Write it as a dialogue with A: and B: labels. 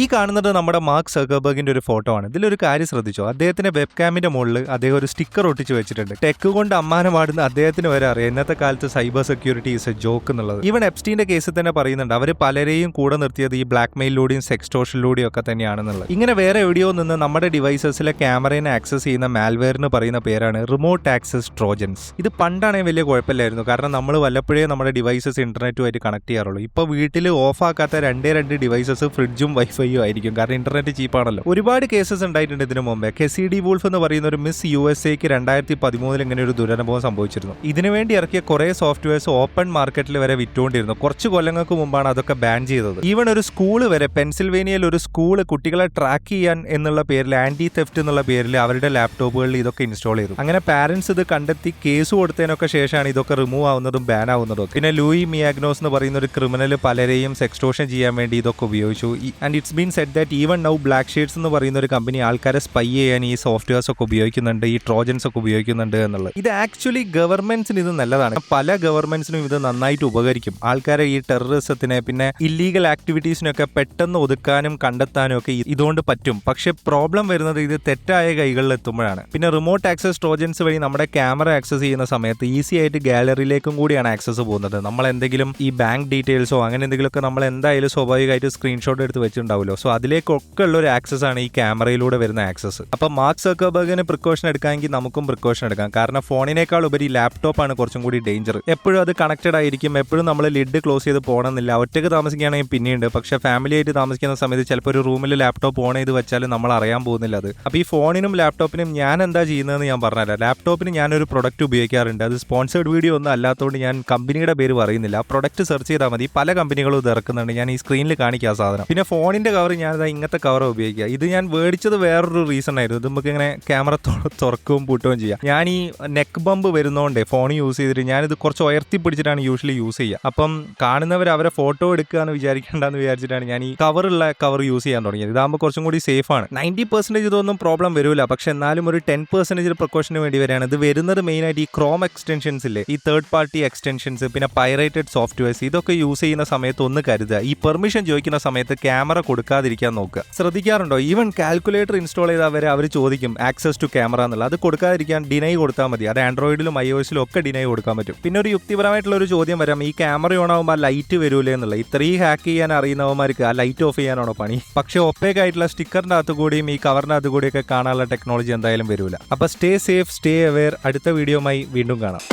A: ഈ കാണുന്നത് നമ്മുടെ മാർക്ക് സക്കർബർഗിന്റെ ഒരു ഫോട്ടോ ആണ്. ഇതിലൊരു കാര്യം ശ്രദ്ധിച്ചോ, അദ്ദേഹത്തിന്റെ വെബ് ക്യാമിന്റെ മുകളിൽ അദ്ദേഹം ഒരു സ്റ്റിക്കർ ഒട്ടിച്ച് വെച്ചിട്ടുണ്ട്. ടെക് കൊണ്ട് അമ്മാനമാടുന്ന അദ്ദേഹത്തിന് വരെ അറിയാം ഇന്നത്തെ കാലത്ത് cyber security is A joke എന്നുള്ളത്. ഈവൻ എപ്സ്റ്റീന്റെ കേസിൽ തന്നെ പറയുന്നുണ്ട് അവർ പലരെയും കൂടെ നിർത്തിയത് ഈ ബ്ലാക്ക് മെയിലിലൂടെയും സെക്സ്റ്റോഷനിലൂടെയും ഒക്കെ തന്നെയാണെന്നുള്ളത്. ഇങ്ങനെ വേറെ എവിടെയോ നിന്ന് നമ്മുടെ ഡിവൈസസിലെ ക്യാമറയെ ആക്സസ് ചെയ്യുന്ന മാൽവെയറിന് പറയുന്ന പേരാണ് റിമോട്ട് ആക്സസ് ട്രോജൻസ്. ഇത് പണ്ടാണെങ്കിൽ വലിയ കുഴപ്പമില്ലായിരുന്നു, കാരണം നമ്മൾ വല്ലപ്പോഴേ നമ്മുടെ ഡിവൈസസ് ഇന്റർനെറ്റുമായിട്ട് കണക്ട് ചെയ്യാറുള്ളൂ. ഇപ്പൊ വീട്ടിൽ ഓഫ് ആക്കാത്ത രണ്ട് ഡിവൈസസ് ഫ്രിഡ്ജും വൈഫൈ ആയിരിക്കും, കാരണം ഇന്റർനെറ്റ് ചീപ്പാണല്ലോ. ഒരുപാട് കേസസ് ഉണ്ടായിട്ടുണ്ട് ഇതിനു മുമ്പേ. കെസിഡി വൂൾഫ് എന്ന് പറയുന്ന ഒരു മിസ് USA-ക്ക് 2013 ഇങ്ങനെ ഒരു ദുരനുഭവം സംഭവിച്ചിരുന്നു. ഇതിനുവേണ്ടി ഇറക്കിയ കുറെ സോഫ്റ്റ്വെയർസ് ഓപ്പൺ മാർക്കറ്റിൽ വരെ വിറ്റുകൊണ്ടിരുന്നു. കുറച്ച് കൊല്ലങ്ങൾക്ക് മുമ്പാണ് അതൊക്കെ ബാൻ ചെയ്തത്. ഈവൻ ഒരു സ്കൂള് വരെ, പെൻസിൽവേനിയയിൽ ഒരു സ്കൂള് കുട്ടികളെ ട്രാക്ക് ചെയ്യാൻ എന്നുള്ള പേരിൽ, ആന്റി തെഫ്റ്റ് എന്നുള്ള പേരിൽ അവരുടെ ലാപ്ടോപ്പുകളിൽ ഇതൊക്കെ ഇൻസ്റ്റാൾ ചെയ്തു. അങ്ങനെ പാരന്റ്സ് ഇത് കണ്ടെത്തി കേസ് കൊടുത്തതിനൊക്കെ ശേഷമാണ് ഇതൊക്കെ റിമൂവ് ആവുന്നതും ബാൻ ആവുന്നതും. പിന്നെ ലൂയി മിയാഗ്നോസ് എന്ന് പറയുന്ന ഒരു ക്രിമിനൽ പലരെയും സെക്സ്റ്റോഷൻ ചെയ്യാൻ വേണ്ടി ഇതൊക്കെ ഉപയോഗിച്ചു. And it's been said that even now black shades എന്ന് പറയുന്ന ഒരു കമ്പനി ആൾക്കാരെ സ്പൈ ചെയ്യാൻ ഈ സോഫ്റ്റ്വെയർസ് ഒക്കെ ഉപയോഗിക്കുന്നുണ്ട്, ഈ ട്രോജൻസ് ഒക്കെ ഉപയോഗിക്കുന്നുണ്ട് എന്നുള്ളത്. ഇത് ആക്ച്വലി ഗവൺമെന്റ്സിന് ഇത് നല്ലതാണ്. പല ഗവൺമെന്റ്സിനും ഇത് നന്നായിട്ട് ഉപകരിക്കും. ആൾക്കാരെ ഈ ടെററിസത്തിനെ പിന്നെ ഇല്ലീഗൽ ആക്ടിവിറ്റീസിനൊക്കെ പെട്ടെന്ന് ഒതുക്കാനും കണ്ടെത്താനും ഒക്കെ ഇതുകൊണ്ട് പറ്റും. പക്ഷെ പ്രോബ്ലം വരുന്നത് ഇത് തെറ്റായ കൈകളിൽ എത്തുമ്പോഴാണ്. പിന്നെ റിമോട്ട് ആക്സസ് ട്രോജൻസ് വഴി നമ്മുടെ ക്യാമറ ആക്സസ് ചെയ്യുന്ന സമയത്ത് ഈസി ആയിട്ട് ഗാലറിയിലേക്കും കൂടിയാണ് ആക്സസ് പോകുന്നത്. നമ്മൾ എന്തെങ്കിലും ഈ ബാങ്ക് ഡീറ്റെയിൽസോ അങ്ങനെ എന്തെങ്കിലുമൊക്കെ നമ്മൾ എന്തായാലും സ്വാഭാവികമായിട്ട് സ്ക്രീൻഷോട്ട് എടുത്ത് വെച്ചിട്ടുണ്ടാവുമല്ലോ. സോ അതിലേക്കൊക്കെ ഉള്ള ഒരു ആക്സസ് ആണ് ഈ ക്യാമറയിലൂടെ വരുന്ന ആക്സസ്. അപ്പൊ മാർക്ക് സക്കർബർഗിന് പ്രിക്കോഷൻ എടുക്കാമെങ്കിൽ നമുക്കും പ്രിക്കോഷൻ എടുക്കാം. കാരണം ഫോണിനേക്കാൾ ഉപരി ലാപ്ടോപ്പാണ് കുറച്ചും കൂടി ഡേഞ്ചർ. എപ്പോഴും അത് കണക്റ്റഡ് ആയിരിക്കും. എപ്പോഴും നമ്മൾ ലിഡ് ക്ലോസ് ചെയ്ത് പോകണമെന്നില്ല. ഒറ്റയ്ക്ക് താമസിക്കുകയാണെങ്കിൽ പിന്നെയുണ്ട്. പക്ഷെ ഫാമിലി ആയിട്ട് താമസിക്കുന്ന സമയത്ത് ചിലപ്പോൾ ഒരു റൂമിൽ ലാപ്ടോപ്പ് ഓൺ ചെയ്ത് വെച്ചാൽ നമ്മൾ അറിയാൻ പോകുന്നില്ല അത്. അപ്പോൾ ഈ ഫോണിനും ലാപ്ടോപ്പിനും ഞാൻ എന്താ ചെയ്യുന്നതെന്ന് ഞാൻ പറഞ്ഞുതരാം. ലാപ്ടോപ്പിന് ഞാനൊരു പ്രൊഡക്റ്റ് ഉപയോഗിക്കാറുണ്ട്. അത് സ്പോൺസേഡ് വീഡിയോ ഒന്നും അല്ലാത്തതുകൊണ്ട് ഞാൻ കമ്പനിയുടെ പേര് പറയുന്നില്ല. പ്രൊഡക്റ്റ് സെർച്ച് ചെയ്താൽ മതി. പല കമ്പനികളും ഇത് ഇറക്കുന്നുണ്ട്. ഞാൻ ഈ സ്ക്രീനിൽ കാണിക്കുക ആ സാധനം. പിന്നെ ഫോണിന്റെ കവർ ഞാനിതാ ഇങ്ങനത്തെ കവർ ഉപയോഗിക്കുക. ഇത് ഞാൻ മേടിച്ചത് വേറൊരു റീസൺ ആയിരുന്നു. ഇത് നമുക്ക് ഇങ്ങനെ ക്യാമറ തുറക്കുകയും പൂട്ടുകയും ചെയ്യാം. ഞാൻ ഈ നെക്ക് ബമ്പ് വരുന്നതുകൊണ്ട് ഫോൺ യൂസ് ചെയ്തിട്ട് ഞാനിത് കുറച്ച് ഉയർത്തി പിടിച്ചിട്ടാണ് യൂഷ്വലി യൂസ് ചെയ്യുക. അപ്പം കാണുന്നവർ അവരെ ഫോട്ടോ എടുക്കുക എന്ന് വിചാരിക്കേണ്ടെന്ന് വിചാരിച്ചിട്ടാണ് ഞാൻ ഈ കവർ യൂസ് ചെയ്യാൻ തുടങ്ങിയത്. ഇതാകുമ്പോൾ കുറച്ചും കൂടി സേഫ് ആണ്. 90% ഇതൊന്നും പ്രോബ്ലം വരില്ല. പക്ഷെ എന്നാലും ഒരു 10% പ്രിക്കോഷന് വേണ്ടി വരെയാണ് ഇത് വരുന്നത്. മെയിനായിട്ട് ഈ ക്രോം എക്സ്റ്റൻഷൻസ് ഇല്ലേ, ഈ തേർഡ് പാർട്ടി എക്സ്റ്റൻഷൻസ്, പിന്നെ പൈറേറ്റഡ് സോഫ്റ്റ്വെയർസ്, ഇതൊക്കെ യൂസ് ചെയ്യുന്ന സമയത്ത് ഒന്ന് കരുതുക. ഈ പെർമിഷൻ ചോദിക്കുന്ന സമയത്ത് ക്യാമറ കൊടുക്കാതിരിക്കാൻ നോക്കുക. ശ്രദ്ധിക്കാറുണ്ടോ, ഈവൻ കാൽക്കുലേറ്റർ ഇൻസ്റ്റാൾ ചെയ്താൽ വരെ അവർ ചോദിക്കും ആക്സസ് ടു ക്യാമറ എന്നുള്ളത്. അത് കൊടുക്കാതിരിക്കാൻ ഡിനൈ കൊടുത്താൽ മതി. അത് ആൻഡ്രോയിഡിലും iOS-ലും ഒക്കെ ഡിനൈ കൊടുക്കാൻ പറ്റും. പിന്നെ ഒരു യുക്തിപരമായിട്ടുള്ള ഒരു ചോദ്യം വരാം, ഈ ക്യാമറ ഓൺ ആകുമ്പോൾ ആ ലൈറ്റ് വരൂലേ എന്നുള്ളത്. ഇത്രയും ഹാക്ക് ചെയ്യാൻ അറിയുന്നവന്മാർക്ക് ആ ലൈറ്റ് ഓഫ് ചെയ്യാനാണോ പണി? പക്ഷേ ഒപ്പേക്ക് ആയിട്ടുള്ള സ്റ്റിക്കറിന്റെ അകത്ത് കൂടിയും ഈ കവറിന്റെ അകത്ത് കൂടിയൊക്കെ കാണാനുള്ള ടെക്നോളജി എന്തായാലും വരൂല. അപ്പൊ സ്റ്റേ സേഫ്, സ്റ്റേ അവെയർ. അടുത്ത വീഡിയോയുമായി വീണ്ടും കാണാം.